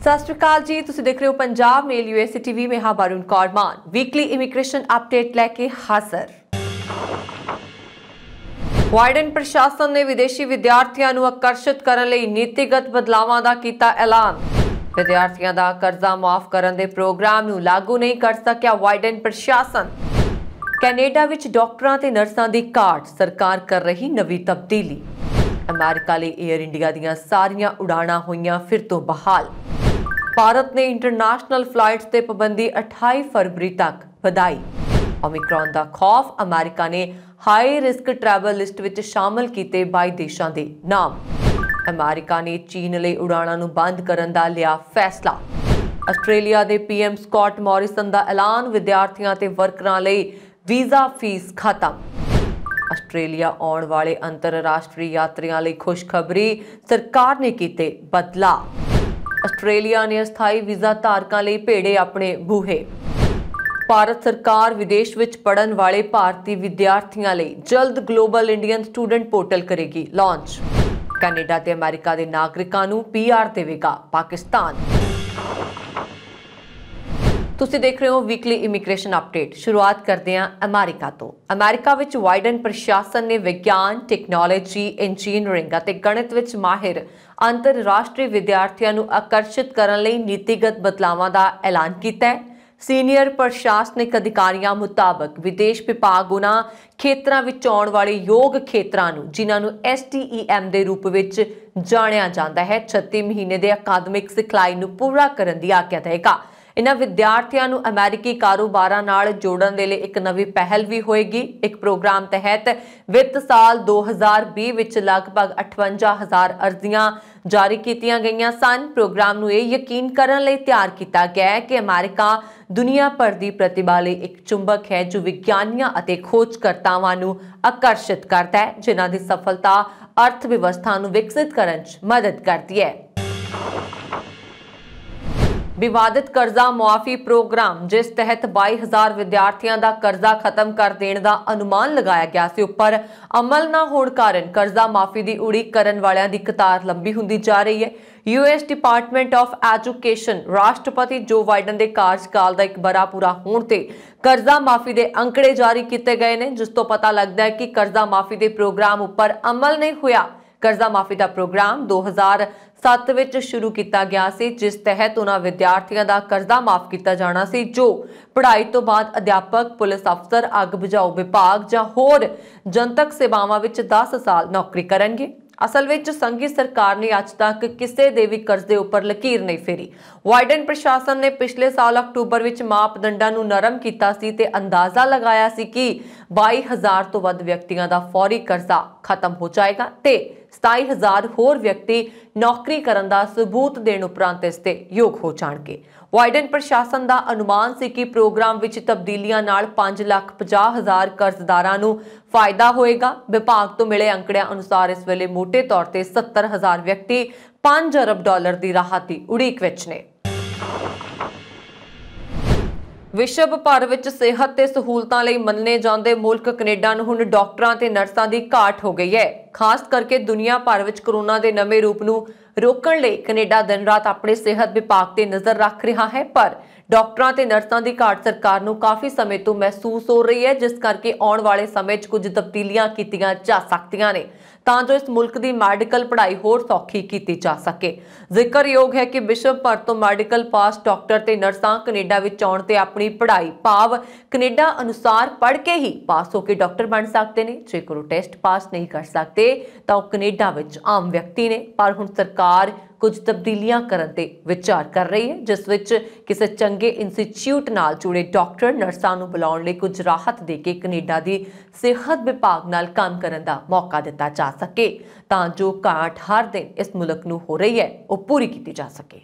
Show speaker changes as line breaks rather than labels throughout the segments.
सत श्री अकाल जी, तुसीं देख रहे हो पंजाब मेल यूएसए टीवी में। हाँ, वरुण कौर मान वीकली इमीग्रेशन अपडेट लैके हाजिर। बाइडन प्रशासन ने विदेशी विद्यार्थियों को आकर्षित करने लई नीतिगत बदलावां दा कीता ऐलान। विद्यार्थियों का कर्जा माफ करने दे प्रोग्राम नूं लागू नहीं कर सकिया बाइडन प्रशासन। कैनेडा विच डॉक्टरां ते नर्सां दी घाट, सरकार कर रही नवी तब्दीली। अमेरिका लई एयर इंडिया दीयां सारियां उड़ाणां होईयां फिर तो बहाल। भारत ने इंटरनेशनल फ्लाइट्स ते पाबंदी 28 फरवरी तक वधाई। ओमिक्रॉन का खौफ, अमेरिका ने high risk travel list which शामिल किए 22 देशों के नाम। अमेरिका ने चीन लई उड़ाणां नूं बंद करन दा लिया फैसला। आस्ट्रेलिया के पीएम स्कॉट मॉरिसन का ऐलान, विद्यार्थियों ते वर्करां लई वीज़ा फीस खत्म। आस्ट्रेलिया आने वाले अंतरराष्ट्रीय यात्रियों लई खुशखबरी, सरकार ने किए बदलाव। आस्ट्रेलिया ने अस्थाई वीज़ा धारकों लई भेड़े अपने बूहे। भारत सरकार विदेश विच पढ़न वाले भारतीय विद्यार्थियों लई जल्द ग्लोबल इंडियन स्टूडेंट पोर्टल करेगी लॉन्च। कैनेडा ते अमेरिका के नागरिकों नूं पीआर देवेगा पाकिस्तान। तुसीं देख रहे हो वीकली इमीग्रेशन अपडेट। शुरुआत करते हैं अमेरिका तो। अमेरिका विच बाइडन प्रशासन ने विज्ञान, टैक्नोलॉजी, इंजीनियरिंग और गणित विच माहिर अंतरराष्ट्रीय विद्यार्थियों को आकर्षित करने लई नीतिगत बदलावां का ऐलान किया है। सीनियर प्रशासनिक अधिकारियों मुताबक विदेश विभाग उन्हां खेत्रां विच आउण वाले योग खेत्रां नूं, जिन्हां नूं STEM के रूप में जाणिया जाता है, 36 महीने के अकादमिक सिखलाई नूं पूरा करने की आग्या देगा। इन्हां विद्यार्थियों को अमेरिकी कारोबारां नाल जोड़न दे लई एक नवी पहल भी होएगी। एक प्रोग्राम तहत वित्त साल 2020 विच लगभग 58,000 अर्जियां जारी कीतियां गईयां सन। प्रोग्राम नूं यह यकीन करन लई तैयार किया गया है कि अमेरिका दुनिया भर की प्रतिभा लई एक चुंबक है जो विज्ञानियों और खोजकर्तावां नूं आकर्षित करता है, जिन्हां दी सफलता अर्थव्यवस्था नूं विकसित करन च मदद करती है। विवादित कर्जा मुआफी प्रोग्राम, जिस तहत 22,000 विद्यार्थियों का कर्जा खत्म कर देने का अनुमान लगाया गया सी, उपर अमल न होने कारण कर्जा माफी की उड़ीक करने वालों की कतार लंबी होंदी जा रही है। यूएस डिपार्टमेंट ऑफ एजुकेशन राष्ट्रपति जो बाइडन के कार्यकाल का एक बड़ा पूरा होने ते कर्जा माफी के अंकड़े जारी किए गए हैं, जिस तो पता लगता है कि कर्जा माफी के प्रोग्राम उपर अमल नहीं होया। कर्जा माफी का प्रोग्राम 2007 विच शुरू किया गया सी, जिस तहत उन्हां विद्यार्थियों का कर्जा माफ किया जाना सी जो पढ़ाई तो बाद अध्यापक, पुलिस अफसर, अग बुझाऊ विभाग जां होर जनतक सेवावां विच 10 साल नौकरी करनगे। असल विच संघी सरकार ने अज तक किसी दे भी कर्जे उपर लकीर नहीं फेरी। बाइडन प्रशासन ने पिछले साल अक्तूबर विच मापदंडां नूं नरम कीता सी ते अंदाजा लगाया सी कि 22,000 तो वध व्यक्तियों का फौरी कर्जा खत्म हो जाएगा ते 27,000 होर व्यक्ति नौकरी करन दा सबूत देण उपरंत इस ते योग हो जाणगे। बाइडन प्रशासन का अनुमान सी कि प्रोग्राम विच तब्दीलियां नाल 5,50,000 कर्जदारां नूं फायदा होएगा। विभाग तो मिले अंकड़ियां अनुसार इस वेले मोटे तौर पर 70,000 व्यक्ति $5 अरब की राहत की उड़ीक विच ने। विश्व भर विच सेहत ते सहूलतां लई मन्ने जांदे मुल्क कनेडा नूं हुण डॉक्टरां ते नर्सां दी घाट हो गई है। खास करके दुनिया भर विच कोरोना के नवे रूप नूं रोकण लई कनेडा दिन रात अपने सेहत विभाग ते नज़र रख रहा है, पर डॉक्टरां ते नर्सां दी घाट सरकार नूं काफ़ी समय तो महसूस हो रही है, जिस करके आउण वाले समय च कुछ तब्दीलियां कीतियां जा सकदियां ने तां जो इस मुल्क की मैडिकल पढ़ाई होर सौखी की जा सके। जिक्रयोग है कि विश्व भर तो मैडिकल पास डॉक्टर ते नर्सां कनेडा विच आउण ते अपनी पढ़ाई भाव कनेडा अनुसार पढ़ के ही पास होकर डॉक्टर बन सकते हैं। जेकर टेस्ट पास नहीं कर सकते तो कनेडा विच आम व्यक्ति ने, पर हुण सरकार कुछ तब्दीलियां करने ते विचार कर रही है, जिस विच किसी चंगे इंस्टीट्यूट नाल जुड़े डॉक्टर नर्सां नूं बुलाउण लई कुछ राहत दे के कनेडा दी सेहत विभाग नाल काम करन दा मौका दिता जा सके तां जो घाट हर दिन इस मुल्क नूं हो रही है वो पूरी की जा सके।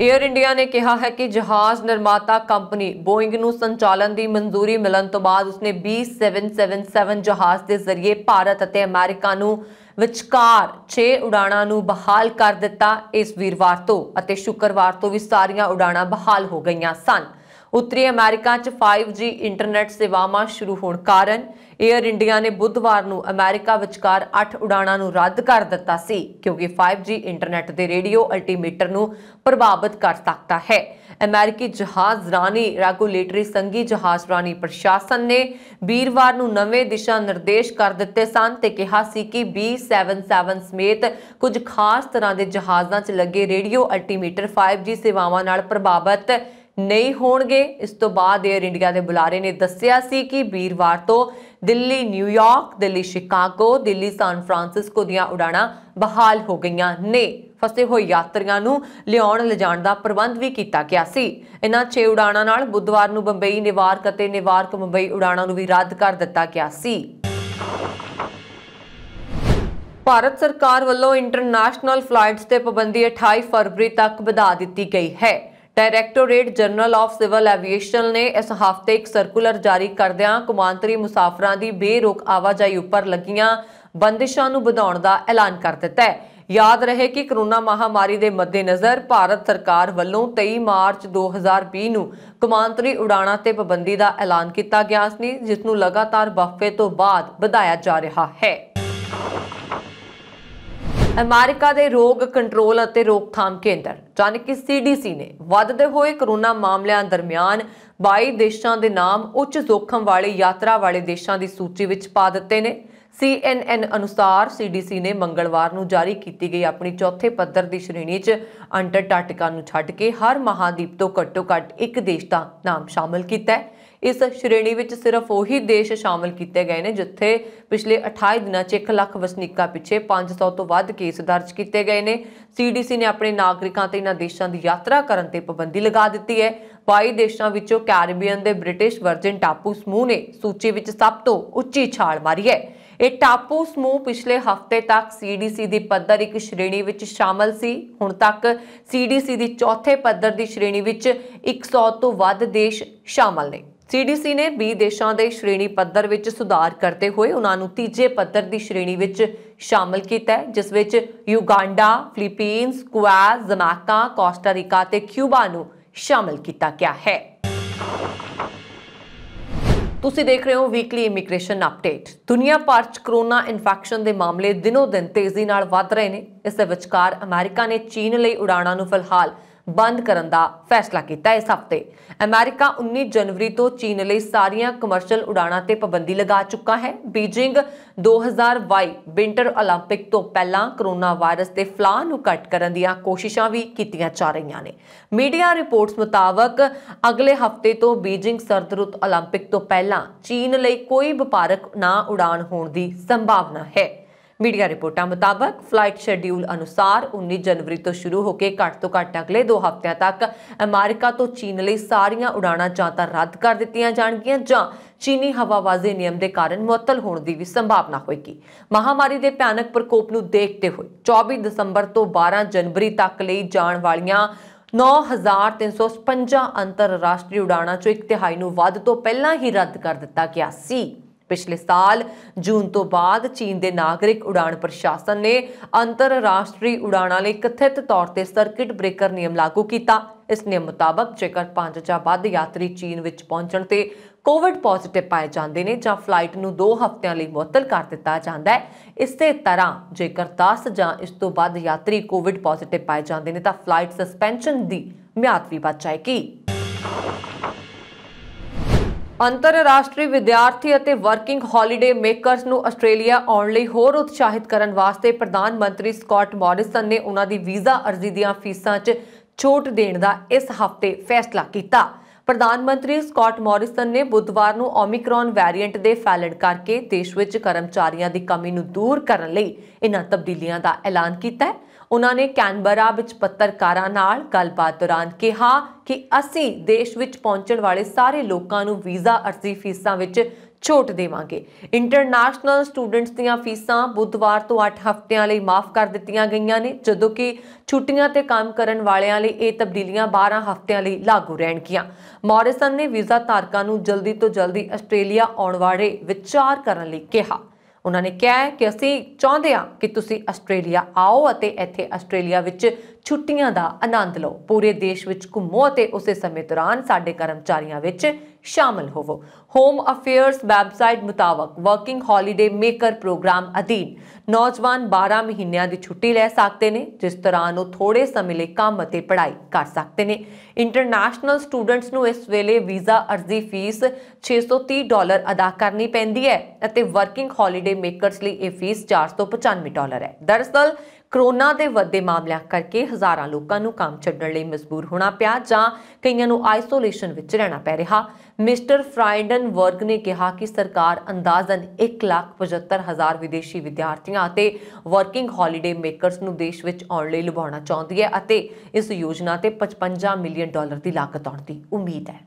एयर इंडिया ने कहा है कि जहाज निर्माता कंपनी बोइंग नूं संचालन की मंजूरी मिलन तो बाद उसने 20 777 जहाज के जरिए भारत और अमेरिका नूं विचकार 6 उड़ाणां नूं बहाल कर दिता। इस वीरवार तो शुक्रवार तो भी सारियां उड़ाणां बहाल हो गईयां सन। उत्तरी अमेरिका च 5G इंटरनेट सेवावां शुरू होण कारण एयर इंडिया ने बुधवार नूं अमेरिका विचकार 8 उड़ाणां नूं रद्द कर दित्ता सी क्योंकि 5G इंटरनेट दे रेडियो अल्टीमीटर नूं प्रभावित कर सकता है। अमेरिकी जहाजरानी रेगुलेटरी संघी जहाजरानी प्रशासन ने वीरवार नूं नवे दिशा निर्देश कर दित्ते सन ते कहा सी कि B-77 समेत कुछ खास तरह के जहाज़ां च लगे रेडियो अल्टीमीटर 5G सेवावां नाल प्रभावित नहीं होणगे। इस तो बाद एयर इंडिया के बुलारे ने दस्सिया सी कि वीरवार तो Delhi New York, Delhi Chicago, Delhi San Francisco दीआं उड़ाणां बहाल हो गईआं ने। फसे हुए यात्रियों नूं लिआउण लिजाण दा प्रबंध भी किया गया सी। इन्हां 6 उड़ाणां नाल बुधवार नूं बंबई नेवार्क अते नेवार्क मुंबई उड़ाणां नूं भी रद्द कर दित्ता गया सी। भारत सरकार वालों इंटरनेशनल फ्लाइट्स ते पाबंदी 28 फरवरी तक वधा दी गई है। डायरैक्टोरेट जनरल ऑफ सिविल एविएशन ने इस हफ्ते एक सर्कुलर जारी करदिआं कौमांतरी मुसाफरां दी बेरोक आवाजाही उपर लगियां बंदिशां नूं वधाउण दा ऐलान कर दित्ता है। याद रहे कि कोरोना महामारी के मद्देनज़र भारत सरकार वालों 23 मार्च 2020 नूं कौमांतरी उड़ाणां ते पाबंदी का ऐलान किया गया सी, जिस नूं लगातार वक्फे तो बाद वधाया जा रहा है। अमेरिका के रोग कंट्रोल और रोकथाम केंद्र यानी कि CDC ने वधदे हुए कोरोना मामलों दरमियान 22 देशों के नाम उच्च जोखम वाले यात्रा वाले देशों की सूची में पा दिते ने। CNN अनुसार CDC ने मंगलवार नूं जारी की गई अपनी चौथे पद्धर की श्रेणी च अंटार्कटिका नूं छड्ड के हर महाद्वीप तो घट्टो घट्ट एक देश का नाम शामिल किया है। इस श्रेणी में सिर्फ वही देश शामिल किए गए हैं जिथे पिछले 28 दिनों 1 लाख वसनीकों पिछे 500 तो वध केस दर्ज किए गए हैं। CDC ने अपने नागरिकों ते इन्हां देशों की यात्रा करने ते पाबंदी लगा दी है। 22 देशों विचों कैरेबियन के ब्रिटिश वर्जिन टापू समूह ने सूची में सब तो उच्ची छाल मारी है। यह टापू समूह पिछले हफ्ते तक CDC की पद्धर एक श्रेणी में शामिल सी। हुण तक CDC की चौथे पद्धर की श्रेणी में 100 तो वध देश शामिल ने। CDC ने 20 देशों के श्रेणी पद्धर में सुधार करते हुए उन्होंने तीजे पद्धर की श्रेणी में शामिल किया है, जिस विच Uganda, Philippines, Kuwait, Jamaica, Costa Rica ते क्यूबा नूं शामिल किया गया है। तुसी देख रहे हो वीकली इमीग्रेशन अपडेट। दुनिया भर च कोरोना इन्फैक्शन के मामले दिनों दिन तेजी नाल वध रहे हैं। इस विचकार अमेरिका ने चीन लई उड़ाणां नूं फिलहाल बंद करने का फैसला किया। इस हफ्ते अमेरिका 19 जनवरी तो चीन लई सारियां कमर्शियल उड़ाणां ते पाबंदी लगा चुका है। बीजिंग 2022 विंटर ओलंपिक तो पहला कोरोना वायरस के फैलाव नूं घट करन दीआं कोशिशां भी कीतीआं जा रहीआं ने। मीडिया रिपोर्ट्स मुताबक अगले हफ्ते तो बीजिंग सर्द रुत ओलंपिक तो पहला चीन लई कोई वपारक ना उड़ान होने की संभावना है। मीडिया रिपोर्टां मुताबक फ्लाइट शेड्यूल अनुसार 19 जनवरी तो शुरू होकर घट तो घट अगले 2 हफ्तियां तक अमेरिका तो चीन लई सारियां उड़ाणां जां तां रद्द कर दित्तियां जाणगीआं जां चीनी हवाबाजी नियम के कारण मुअत्तल होने की भी संभावना होगी। महामारी के भयानक प्रकोप नूं देखते हुए 24 दसंबर तो 12 जनवरी तक लई जाण वालियां 9356 अंतरराष्ट्रीय उड़ाणां चों 1/3 नूं वध तो पहलां ही रद्द कर दित्ता गया सी। पिछले साल जून तो बाद चीन के नागरिक उड़ान प्रशासन ने अंतरराष्ट्रीय उड़ाणों लई कथित तौर पर सर्किट ब्रेकर नियम लागू किया। इस नियम मुताबक जेकर 5 जां वध यात्री चीन विच पहुंचण ते कोविड पॉजिटिव पाए जाते हैं जां फ्लाइट नूं 2 हफ्तियां लई मुअत्तल कर दिता जाता है। इसे तरह जेकर 10 जां इस तो वध यात्री कोविड पॉजिटिव पाए जाते हैं तां फ्लाइट सस्पेंशन की म्याद भी बच जाएगी। अंतरराष्ट्रीय विद्यार्थी ਅਤੇ वर्किंग हॉलीडे मेकर्स ਨੂੰ ਆਸਟ੍ਰੇਲੀਆ ਆਉਣ ਲਈ ਹੋਰ ਉਤਸ਼ਾਹਿਤ ਕਰਨ ਵਾਸਤੇ ਪ੍ਰਧਾਨ ਮੰਤਰੀ ਸਕਾਟ ਮੌਰਿਸਨ ਨੇ ਉਹਨਾਂ ਦੀ ਵੀਜ਼ਾ ਅਰਜ਼ੀ ਦੀਆਂ ਫੀਸਾਂ 'ਚ ਛੋਟ ਦੇਣ ਦਾ ਇਸ ਹਫ਼ਤੇ ਫੈਸਲਾ ਕੀਤਾ। ਪ੍ਰਧਾਨ ਮੰਤਰੀ ਸਕਾਟ ਮੌਰਿਸਨ ਨੇ ਬੁੱਧਵਾਰ ਨੂੰ ਓਮਿਕਰੋਨ ਵੈਰੀਐਂਟ ਦੇ ਫੈਲਣ ਕਰਕੇ ਦੇਸ਼ ਵਿੱਚ ਕਰਮਚਾਰੀਆਂ ਦੀ ਕਮੀ ਨੂੰ ਦੂਰ ਕਰਨ ਲਈ ਇਹਨਾਂ ਤਬਦੀਲੀਆਂ ਦਾ ਐਲਾਨ ਕੀਤਾ ਹੈ। उन्होंने कैनबरा विच पत्रकारां नाल गलबात दौरान कहा कि असीं देश विच पहुंचण वाले सारे लोकां नूं वीज़ा अर्जी फीसां विच छूट देवांगे। इंटरनेशनल स्टूडेंट्स दीआं फीसां बुधवार तो 8 हफ्तियां लई माफ कर दित्तियां गईयां ने, जदों कि छुट्टियां ते काम करन वालियां लई इह तब्दीलियां 12 हफ्तियां लई लागू रहणगीआं। मॉरिसन ने वीज़ा धारकां नूं जल्दी तो जल्दी आस्ट्रेलिया आउण बारे विचार करन लई कहा। उन्होंने कहा कि असीं चाहुंदे हां कि तुसीं आस्ट्रेलिया आओ अते इत्थे आस्ट्रेलिया विच ਛੁੱਟੀਆਂ ਦਾ ਆਨੰਦ ਲਓ। ਪੂਰੇ ਦੇਸ਼ ਵਿੱਚ ਘੁੰਮੋ ਅਤੇ ਉਸੇ ਸਮੇਂ ਦੌਰਾਨ ਸਾਡੇ ਕਰਮਚਾਰੀਆਂ ਵਿੱਚ शामिल होवो। होम अफेयर्स वैबसाइट मुताबिक वर्किंग हॉलीडे मेकर प्रोग्राम अधीन नौजवान 12 महीनों की छुट्टी ले सकते हैं, जिस दौरान वो थोड़े समय लिए काम और पढ़ाई कर सकते हैं। इंटरनैशनल स्टूडेंट्स नूं इस वेले वीज़ा अर्जी फीस $630 अदा करनी पैंदी है और वर्किंग हॉलीडे मेकरस लिए यह फीस $495 है। दरअसल कोरोना के वधदे मामलों करके हज़ारां लोगों को काम छड्डण लई मजबूर होना पिया जां कईयां नूं आइसोलेशन विच रहना पै रहा। मिस्टर फ्राइडनबर्ग ने कहा कि सरकार अंदाजन 1,75,000 विदेशी विद्यार्थियों ते वर्किंग हॉलीडे मेकरस नूं देश विच आउण लई लुभाउणा चाहुंदी है अते इस योजना ते $55 मिलियन की लागत आउण दी उम्मीद है।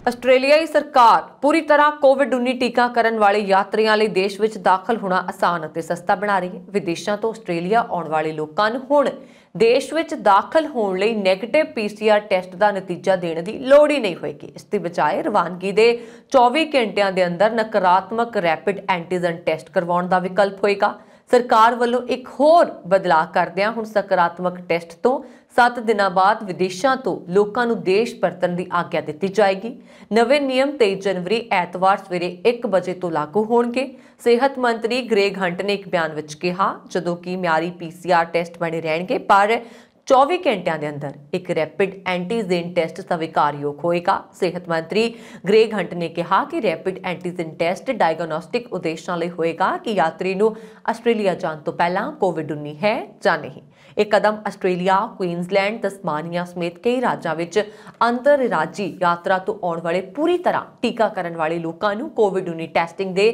ਆਸਟ੍ਰੇਲੀਆਈ ਸਰਕਾਰ पूरी तरह कोविड-19 टीकाकरण वाले यात्रियों लिए देश में दाखिल होना आसान और सस्ता बना रही है। विदेशों तो आस्ट्रेलिया आने वाले लोगों को हुण देश में दाखिल होने लई नैगेटिव PCR टैसट का नतीजा देने की लोड़ ही नहीं होएगी। इसकी बजाय रवानगी के 24 घंटिया के अंदर नकारात्मक रैपिड एंटीजन टैसट करवाउण का विकल्प होएगा। सरकार वालों एक होर बदलाव करदिआं हुण सकारात्मक टैसट तो 7 दिन बाद विदेशों तो लोगों को देश परतण की आग्ञा दी जाएगी। नवे नियम 23 जनवरी ऐतवार सवेरे 1 बजे तो लागू होणगे। सेहत मंत्री ग्रेग हंट ने एक बयान विच कहा, जदों कि म्यारी PCR टैसट बने रहणगे पर 24 घंटिया के अंदर एक रैपिड एंटीजन टैसट स्वीकारयोग होएगा। सेहत मंत्री ग्रेग हंट ने कहा कि रैपिड एंटीजन टैसट डायग्नोस्टिक उद्देश्यों लिए होएगा कि यात्री नूं आस्ट्रेलिया जाने तो पहला कोविड-19 है या नहीं। एक कदम आस्ट्रेलिया, क्वीनसलैंड, तस्मानिया समेत कई राज्यों में अंतर राज्य यात्रा तो आने वाले पूरी तरह टीकाकरण वाले लोगों को कोविड-19 टैसटिंग के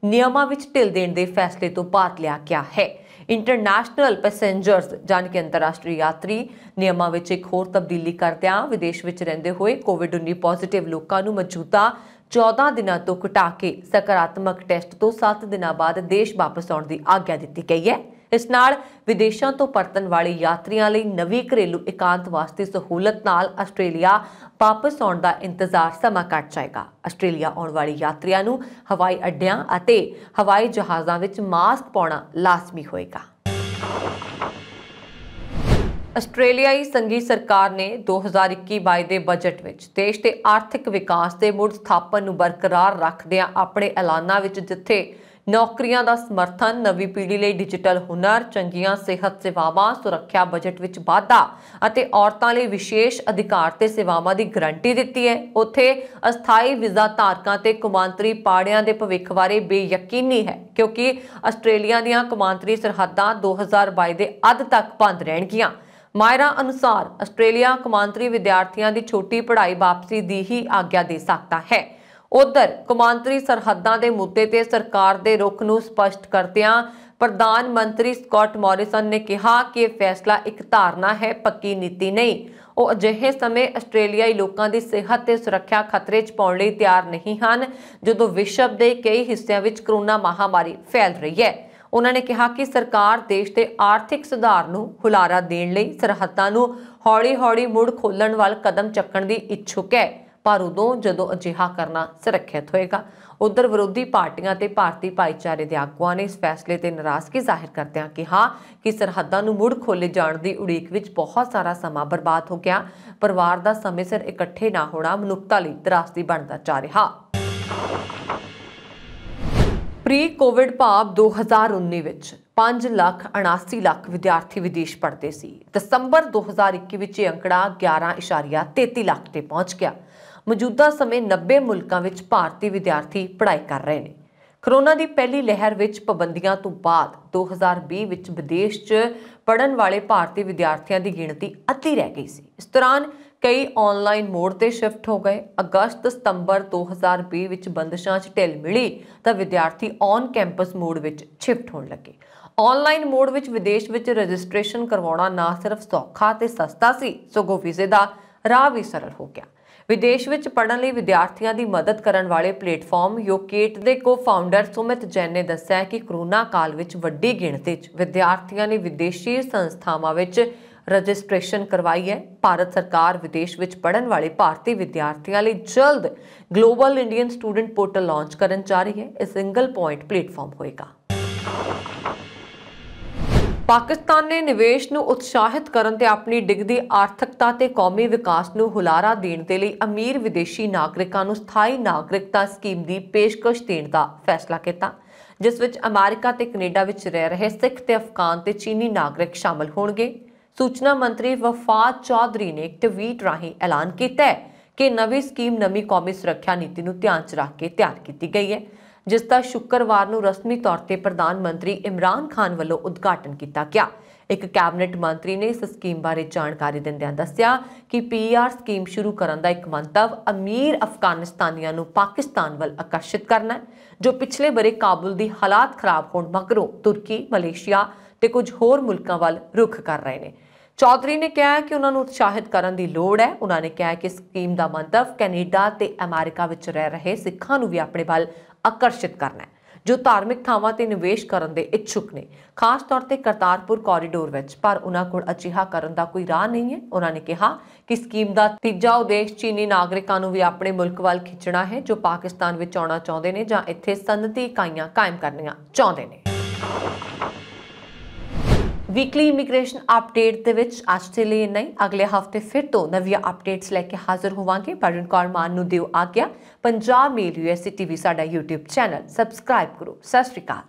नियमों में ढिल देने के फैसले तो बाद लिया गया है। इंटरनैशनल पैसेंजर्स जान के अंतरराष्ट्रीय यात्री नियमों में एक होर तब्दीली करदिआं विदेश में रहंदे हुए कोविड-19 पॉजिटिव लोगों को मौजूदा 14 दिनों तो घटा के सकारात्मक टैसट तो 7 दिन बाद देश वापस आने की आग्ञा दी गई है। इस नाल विदेशों तो परतन वाले यात्रियों लिए नवी घरेलू एकांत वास्ते सहूलत नाल आस्ट्रेलिया वापस आने का इंतजार समा घट जाएगा। आस्ट्रेलिया आने वाले यात्रियों को हवाई अड्डियां अते हवाई जहाज़ों में मास्क पाउणा लाजमी होएगा। आस्ट्रेलियाई संघी सरकार ने 2021-22 के बजट में देश के आर्थिक विकास के मुड़ स्थापन नूं बरकरार रखदिआं अपने ऐलानां विच जिथे नौकरियां का समर्थन, नवी पीढ़ी लिए डिजिटल हुनर, चंगियां सेहत सेवावां, सुरक्षा बजट विच वाधा अते औरतां लिए विशेष अधिकार ते सेवावां की गारंटी दी है, उत्थे अस्थाई वीज़ा धारकां ते कौमांतरी पाड़ियां दे भविख बारे बेयकीनी है क्योंकि आस्ट्रेलिया दीआं कौमांतरी सरहदां 2022 के अद तक बंद रहणगीआं। माहिरां अनुसार आस्ट्रेलिया कौमांतरी विद्यार्थियों की छोटी पढ़ाई वापसी की ही आग्ञा दे सकता है। उधर कौमांतरी सरहदां के मुद्दे ते सरकार के रुख नूं स्पष्ट करदिआं प्रधानमंत्री स्कॉट मॉरिसन ने कहा कि यह फैसला एक धारणा है, पक्की नीति नहीं। वो अजिहे समय आस्ट्रेलियाई लोगों की सेहत ते सुरक्षा खतरे च पाउण लई तैयार नहीं हैं जदों विश्व के कई हिस्सों में कोरोना महामारी फैल रही है। उन्होंने कहा कि सरकार देश के आर्थिक सुधार नूं हुलारा देण लई सरहदां नूं हौली-हौली मुड़ खोलण वाल कदम चुकण दी इच्छुक है, पर उदों जदों अजिहा करना सुरक्षित होएगा। उधर विरोधी पार्टियां ते भारतीय भाईचारे के आगुआं ने इस फैसले ते नाराजगी जाहिर करदिआं कहा कि सरहदां नूं मुड़ खोले जाण दी उड़ीक विच बहुत सारा समा बर्बाद हो गया। परिवार दा समय सिर इकट्ठे ना होना मनुक्खता लई त्रासदी बनदा जा रहा। प्री कोविड भाव 2019 विच 5,79,00,000 विद्यार्थी विदेश पढ़ते सी। दिसंबर 2021 विच यह अंकड़ा 11.33 लाख ते पहुंच गया। मौजूदा समय 90 मुल्कों में भारतीय विद्यार्थी पढ़ाई कर रहे हैं। कोरोना की पहली लहर विच पाबंदियां तो बाद 2020 विच विदेश च पढ़न वाले भारतीय विद्यार्थियों की गिणती अद्धी रह गई सी। इस दौरान कई ऑनलाइन मोड ते शिफ्ट हो गए। अगस्त सितंबर 2020 विच बंदिशां च ढिल मिली तो विद्यार्थी on campus mode which shift होने लगे। ऑनलाइन मोड विच विदेश विच रजिस्ट्रेशन करवाउणा ना सिर्फ सौखा ते सस्ता सी, सगों वीज़े दा राह भी सरल हो गया। विदेश विच पढ़न लई विद्यार्थियों की मदद करने वाले प्लेटफॉर्म योकेट के को फाउंडर सुमित जैन ने दस्सिया कि कोरोना काल विच वड्डी गिणती विद्यार्थियों ने विदेशी संस्थावां विच रजिस्ट्रेशन करवाई है। भारत सरकार विदेश विच पढ़न वाले भारतीय विद्यार्थियों लिए जल्द global Indian student portal launch करन जा रही है। यह सिंगल पॉइंट प्लेटफॉर्म होएगा। ਪਾਕਿਸਤਾਨ ਨੇ ਨਿਵੇਸ਼ ਨੂੰ ਉਤਸ਼ਾਹਿਤ ਕਰਨ ਤੇ ਆਪਣੀ ਡਿੱਗਦੀ ਆਰਥਿਕਤਾ ਤੇ ਕੌਮੀ ਵਿਕਾਸ ਨੂੰ ਹੁਲਾਰਾ ਦੇਣ ਦੇ ਲਈ ਅਮੀਰ ਵਿਦੇਸ਼ੀ ਨਾਗਰਿਕਾਂ ਨੂੰ ਸਥਾਈ ਨਾਗਰਿਕਤਾ ਸਕੀਮ ਦੀ ਪੇਸ਼ਕਸ਼ ਦੇਣ ਦਾ ਫੈਸਲਾ ਕੀਤਾ, ਜਿਸ ਵਿੱਚ ਅਮਰੀਕਾ ਤੇ ਕੈਨੇਡਾ ਵਿੱਚ ਰਹਿ ਰਹੇ ਸਿੱਖ ਤੇ ਅਫਗਾਨ ਤੇ ਚੀਨੀ ਨਾਗਰਿਕ ਸ਼ਾਮਲ ਹੋਣਗੇ। ਸੂਚਨਾ ਮੰਤਰੀ ਵਫਾਦ ਚੌਧਰੀ ਨੇ ਇੱਕ ਟਵੀਟ ਰਾਹੀਂ ਐਲਾਨ ਕੀਤਾ ਹੈ ਕਿ ਨਵੀਂ ਸਕੀਮ ਨਵੀਂ ਕੌਮੀ ਸੁਰੱਖਿਆ ਨੀਤੀ ਨੂੰ ਧਿਆਨ 'ਚ ਰੱਖ ਕੇ ਤਿਆਰ ਕੀਤੀ ਗਈ ਹੈ, ਜਿਸ ਦਾ ਸ਼ੁੱਕਰਵਾਰ ਨੂੰ ਰਸਮੀ ਤੌਰ ਤੇ ਪ੍ਰਧਾਨ ਮੰਤਰੀ ਇਮਰਾਨ ਖਾਨ ਵੱਲੋਂ ਉਦਘਾਟਨ ਕੀਤਾ ਗਿਆ। ਇੱਕ ਕੈਬਨਿਟ ਮੰਤਰੀ ਨੇ ਇਸ ਸਕੀਮ ਬਾਰੇ ਜਾਣਕਾਰੀ ਦਿੰਦਿਆਂ ਦੱਸਿਆ ਕਿ ਪੀਆਰ ਸਕੀਮ ਸ਼ੁਰੂ ਕਰਨ ਦਾ ਇੱਕ ਮੰਤਵ ਅਮੀਰ ਅਫਗਾਨਿਸਤਾਨੀਆਂ ਨੂੰ ਪਾਕਿਸਤਾਨ ਵੱਲ ਆਕਰਸ਼ਿਤ ਕਰਨਾ ਹੈ, ਜੋ ਪਿਛਲੇ ਬਰੇ ਕਾਬੁਲ ਦੀ ਹਾਲਾਤ ਖਰਾਬ ਹੋਣ ਮਗਰੋਂ ਤੁਰਕੀ, ਮਲੇਸ਼ੀਆ ਤੇ ਕੁਝ ਹੋਰ ਮੁਲਕਾਂ ਵੱਲ ਰੁਖ ਕਰ ਰਹੇ ਨੇ। ਚੌਧਰੀ ਨੇ ਕਿਹਾ ਕਿ ਉਹਨਾਂ ਨੂੰ ਉਤਸ਼ਾਹਿਤ ਕਰਨ ਦੀ ਲੋੜ ਹੈ। ਉਹਨਾਂ ਨੇ ਕਿਹਾ ਕਿ ਸਕੀਮ ਦਾ ਮੰਤਵ ਕੈਨੇਡਾ ਤੇ ਅਮਰੀਕਾ ਵਿੱਚ ਰਹਿ ਰਹੇ ਸਿੱਖਾਂ ਨੂੰ ਵੀ ਆਪਣੇ ਵੱਲ ਆਕਰਸ਼ਿਤ ਕਰਨਾ ਹੈ, ਜੋ ਧਾਰਮਿਕ ਥਾਵਾਂ ਤੇ ਨਿਵੇਸ਼ ਕਰਨ ਦੇ ਇੱਛੁਕ ਨੇ, ਖਾਸ ਤੌਰ ਤੇ ਕਰਤਾਰਪੁਰ ਕੋਰੀਡੋਰ ਵਿੱਚ, ਪਰ ਉਹਨਾਂ ਕੋਲ ਅਜਿਹਾ ਕਰਨ ਦਾ ਕੋਈ ਰਾਹ ਨਹੀਂ ਹੈ। ਉਹਨਾਂ ਨੇ ਕਿਹਾ ਕਿ ਸਕੀਮ ਦਾ ਤੀਜਾ ਉਦੇਸ਼ ਚੀਨੀ ਨਾਗਰਿਕਾਂ ਨੂੰ ਵੀ ਆਪਣੇ ਮੁਲਕ ਵੱਲ ਖਿੱਚਣਾ ਹੈ, ਜੋ ਪਾਕਿਸਤਾਨ ਵਿੱਚ ਆਉਣਾ ਚਾਹੁੰਦੇ ਨੇ ਜਾਂ ਇੱਥੇ ਸਨਅਤੀ ਇਕਾਈਆਂ ਕਾਇਮ ਕਰਨੀਆਂ ਚਾਹੁੰਦੇ ਨੇ। ਵੀਕਲੀ ਇਮੀਗ੍ਰੇਸ਼ਨ ਅਪਡੇਟ ਦੇ ਵਿੱਚ ਅੱਜ ਦੇ ਲਈ ਇੰਨਾ ਹੀ। ਅਗਲੇ ਹਫਤੇ ਫਿਰ ਤੋਂ ਨਵੀਆਂ ਅਪਡੇਟਸ ਲੈ ਕੇ ਹਾਜ਼ਰ ਹੋਵਾਂਗੇ। ਪਰਵੀਨ ਕੌਰ ਮਾਨ ਨੂੰ ਦਿਓ ਆਗਿਆ। ਪੰਜਾਬ ਮੇਲ USA TV ਸਾਡਾ YouTube ਚੈਨਲ ਸਬਸਕ੍ਰਾਈਬ ਕਰੋ। ਸਤਿ ਸ਼੍ਰੀ ਅਕਾਲ।